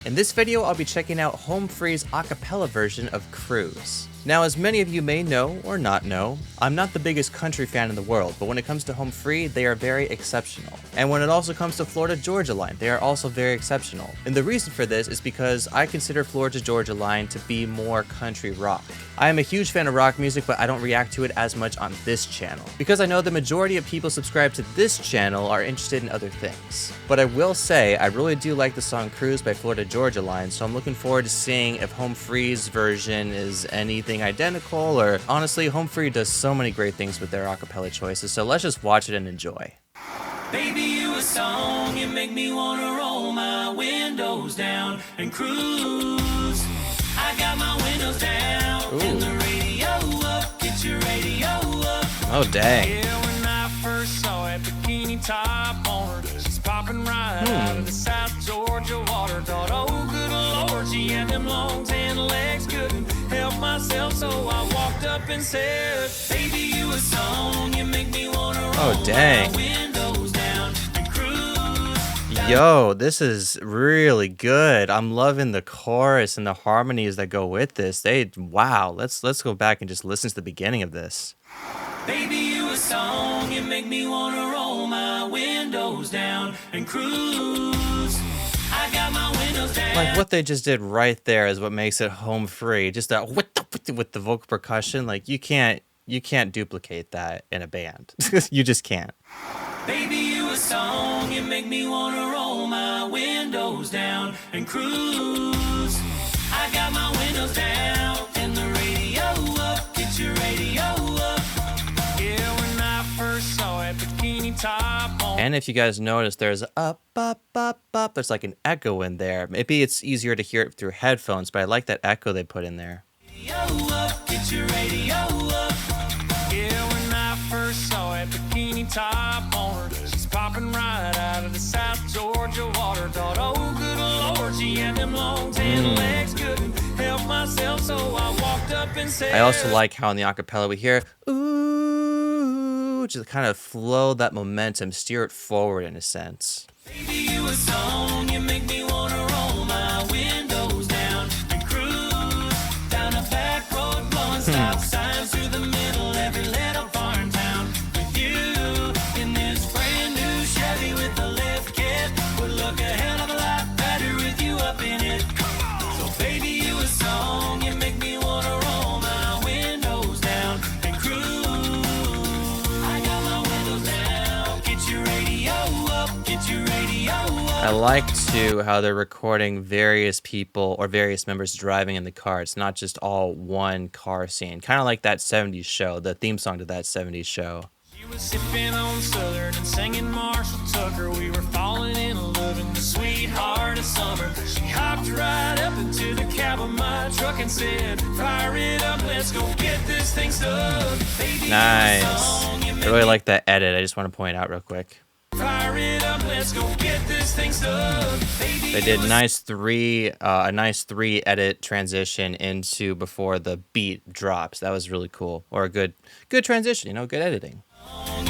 In this video, I'll be checking out Home Free's a cappella version of Cruise. Now, as many of you may know or not know, I'm not the biggest country fan in the world, but when it comes to Home Free, they are very exceptional. And when it also comes to Florida Georgia Line, they are also very exceptional. And the reason for this is because I consider Florida Georgia Line to be more country rock. I am a huge fan of rock music, but I don't react to it as much on this channel, because I know the majority of people subscribed to this channel are interested in other things. But I will say, I really do like the song Cruise by Florida Georgia Line, so I'm looking forward to seeing if Home Free's version is anything identical, or honestly, Home Free does so many great things with their acapella choices, so let's just watch it and enjoy. Baby, you a song, you make me wanna roll my windows down and cruise. I got my windows down and the radio up, get your radio up. Oh dang. Yeah, when I first saw that bikini top on her, she's popping right out of the South Georgia water. Thought, oh good Lord, she had them long tan legs, couldn't help myself, so I walked up and said, baby, you a song, you make me wanna roll my windows down and cruise. Yo, this is really good. I'm loving the chorus and the harmonies that go with this. Wow, let's go back and just listen to the beginning of this. Baby, you a song, you make me wanna roll my windows down and cruise. I got my windows down. Like what they just did right there is what makes it Home Free. Just that with the vocal percussion, like you can't duplicate that in a band. You just can't. Baby, you a song, you make me wanna roll my windows down and cruise. I got my windows down and the radio up, get your radio up. Yeah, when I first saw that bikini top on. And if you guys notice, there's up, there's like an echo in there. Maybe it's easier to hear it through headphones, but I like that echo they put in there. Radio up, get your radio up. Yeah, when I first saw that bikini top on her, she's popping right out of the South Georgia water. Thought, oh good Lord, she had them long tan legs, couldn't help myself, so I walked up and said. I also like how in the acapella we hear ooh, just kind of flow that momentum, steer it forward in a sense. Baby, you a song, you make me wanna roll my windows down and cruise down a back road, blowing stop signs through the middle, every little farm town. With you in this brand new Chevy with the lift kit, would look a hell of a lot better with you up in it. So baby, you a song, you make me wanna roll my windows down and cruise. I got my windows down, get your radio up, get your radio up. I like too how they're recording various people or various members driving in the car. It's not just all one car scene. Kind of like that 70s show, the theme song to that 70s show. She was sipping on Southern and singing Marshall Tucker. We were falling in love in the sweetheart of summer. She hopped right up into the cab of my truck and said, fire it up, let's go get this thing stuck. Baby, Nice. I I really like that edit. I just want to point out real quick. fire it up, let's go get this thing stuck. Baby, They did a nice three edit transition into before the beat drops. That was really cool. Or a good transition, you know, good editing.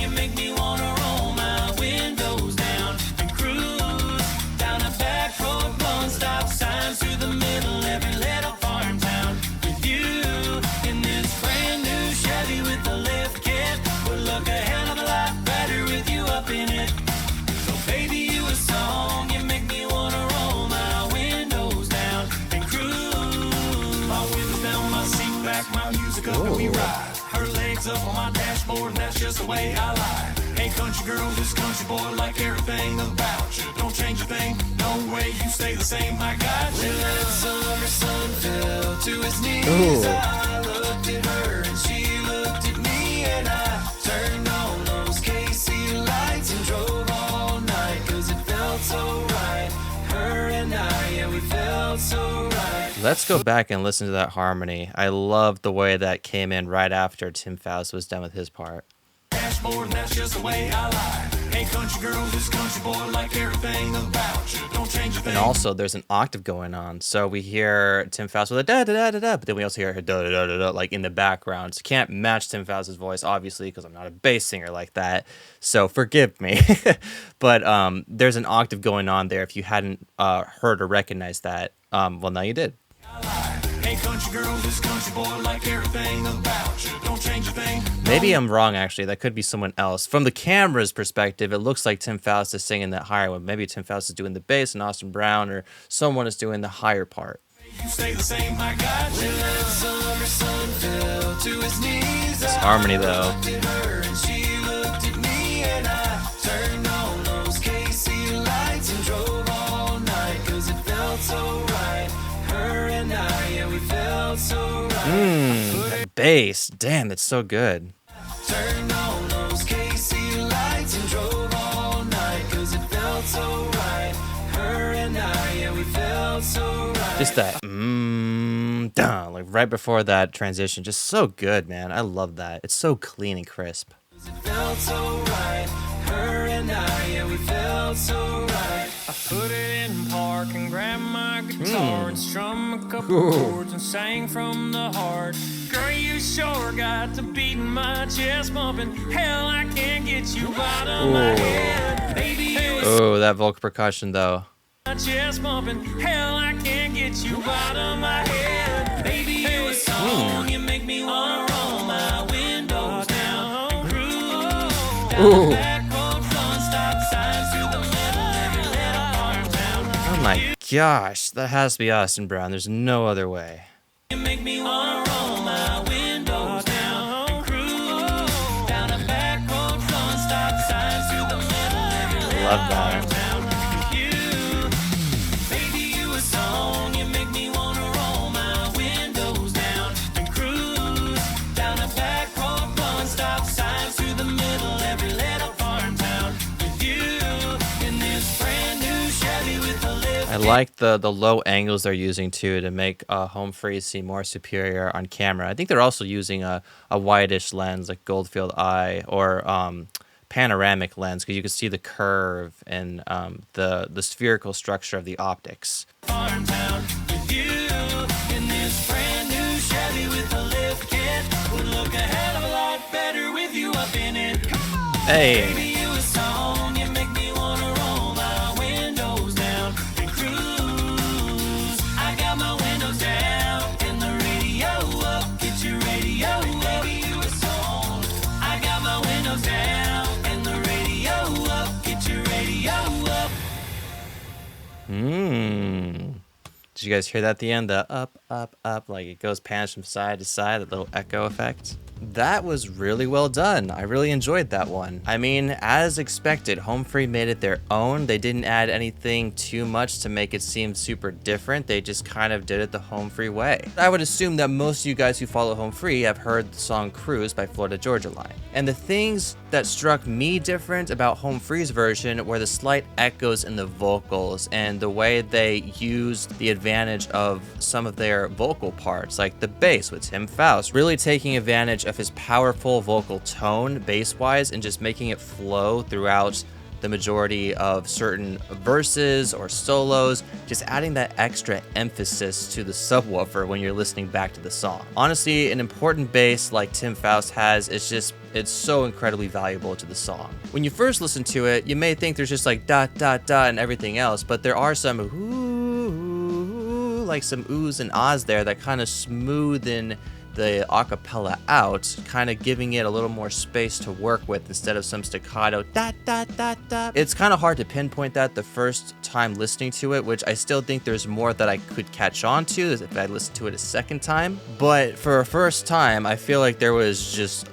you make me wanna roll my windows down and cruise down a back road, blowing stop signs through the middle, every little farm town. With you in this brand new Chevy with the lift kit, would look a hell of a lot better with you up in it. So baby, you a song, you make me wanna roll my windows down and cruise. My windows down, my seat back, my music up and we ride. Her legs up on my dashboard, that's just the way I lie. Hey country girl, this country boy, like everything about you. Don't change a thing, no way, you stay the same, I got you. When that summer sun fell to his knees, Ooh. I looked at her and she looked at me, and I turned on those KC lights and drove all night, cause it felt so right. Her and I, yeah, we felt so right. Let's go back and listen to that harmony. I love the way that came in right after Tim Faust was done with his part. Dashboard, that's just the way I lie. Hey country girl, this country boy like everything about you. Don't change a thing. And also, there's an octave going on. So we hear Tim Faust with a da da da da da, but then we also hear a da da da da da like in the background. So can't match Tim Faust's voice, obviously, because I'm not a bass singer like that. So forgive me. But there's an octave going on there. If you hadn't heard or recognized that, well, now you did. Hey country girl, this country boy like everything about you. Don't change a thing. Maybe I'm wrong, actually. That could be someone else. From the camera's perspective, it looks like Tim Faust is singing that higher one. Maybe Tim Faust is doing the bass and Austin Brown or someone is doing the higher part. You stay the same, I got you. Summer sun fell to his knees. It's harmony, though. I looked at her and she looked at me, and I turned on those KC lights and drove all night, 'cause it felt so right. Her and I, yeah, we felt so right. That bass. Damn, that's so good. Turned on those KC lights and drove all night, 'cause it felt so right. Her and I, yeah, we felt so right. Just that, duh, like right before that transition. Just so good, man. I love that. It's so clean and crisp. It felt so right. Her and I, yeah, we felt so right. I put it in park and grabbed my guitar and strummed a couple chords and sang from the heart. Girl, you sure got to beating my chest bumping. Hell, I can't get you out of my head. Baby, you was Oh, that vocal percussion, though. my chest bumping. Hell, I can't get you out of my head. Baby, you a song. You make me wanna roll my windows down and cruise down the back road, flowing stop signs through the middle of every little farm town. Oh my gosh, that has to be Austin Brown. There's no other way. You make me wanna roll my windows down and cruise down the back road, flowing stop signs through the middle of every little Love that. town. You, baby, you a song. You make me wanna roll my windows down and cruise down the back road, blowing stop signs through the middle of every little farm town. With you in this brand new Chevy with a lift. I like the low angles they're using too to make home freeze seem more superior on camera. I think they're also using a wide-ish lens like Goldfield Eye or panoramic lens because you can see the curve and the spherical structure of the optics. Farm town with you in this brand new Chevy with a lift kit. Would look a hell of a lot better with you up in it. Hey. Baby, you a song. You make me wanna roll my windows down and cruise. I got my windows down and the radio up. Get your radio up. Baby, you a song. I got my windows down and the radio up. Get your radio up. Did you guys hear that at the end? The up, up, up, like it goes pans from side to side, that little echo effect. That was really well done. I really enjoyed that one. I mean, as expected, Home Free made it their own. They didn't add anything too much to make it seem super different. They just kind of did it the Home Free way. I would assume that most of you guys who follow Home Free have heard the song Cruise by Florida Georgia Line. And the things that struck me different about Home Free's version were the slight echoes in the vocals and the way they used the advantage of some of their vocal parts, like the bass with Tim Faust, really taking advantage of his powerful vocal tone bass-wise and just making it flow throughout the majority of certain verses or solos, just adding that extra emphasis to the subwoofer when you're listening back to the song. Honestly, an important bass like Tim Faust has, it's so incredibly valuable to the song. When you first listen to it, you may think there's just like dot, dot, dot and everything else, but there are some ooh, like some oohs and ahs there that kind of smoothen the acapella out, kind of giving it a little more space to work with instead of some staccato dot dot dot dot. It's kind of hard to pinpoint that the first time listening to it, which I still think there's more that I could catch on to if I listened to it a second time. But for a first time, I feel like there was just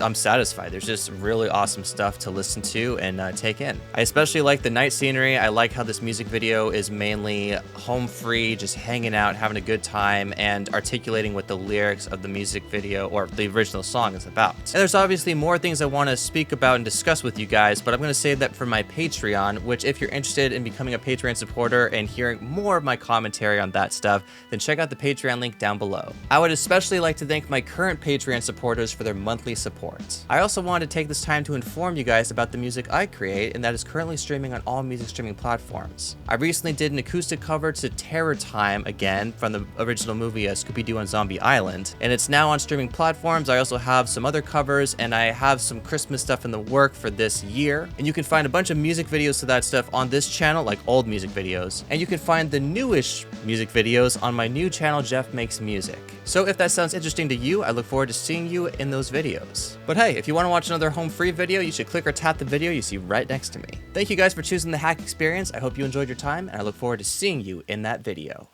I'm satisfied. There's just really awesome stuff to listen to and take in. I especially like the night scenery. I like how this music video is mainly home free, just hanging out, having a good time, and articulating what the lyrics of the music video or the original song is about. And there's obviously more things I want to speak about and discuss with you guys, but I'm going to save that for my Patreon, which if you're interested in becoming a Patreon supporter and hearing more of my commentary on that stuff, then check out the Patreon link down below. I would especially like to thank my current Patreon supporters for their monthly support. support. I also wanted to take this time to inform you guys about the music I create and that is currently streaming on all music streaming platforms. I recently did an acoustic cover to Terror Time again from the original movie Scooby-Doo on Zombie Island, and it's now on streaming platforms. I also have some other covers and I have some Christmas stuff in the work for this year, and you can find a bunch of music videos to that stuff on this channel, like old music videos, and you can find the newish music videos on my new channel, Jeff Makes Music. So if that sounds interesting to you, I look forward to seeing you in those videos. But hey, if you want to watch another home free video, you should click or tap the video you see right next to me. Thank you guys for choosing the hack experience. I hope you enjoyed your time, and I look forward to seeing you in that video.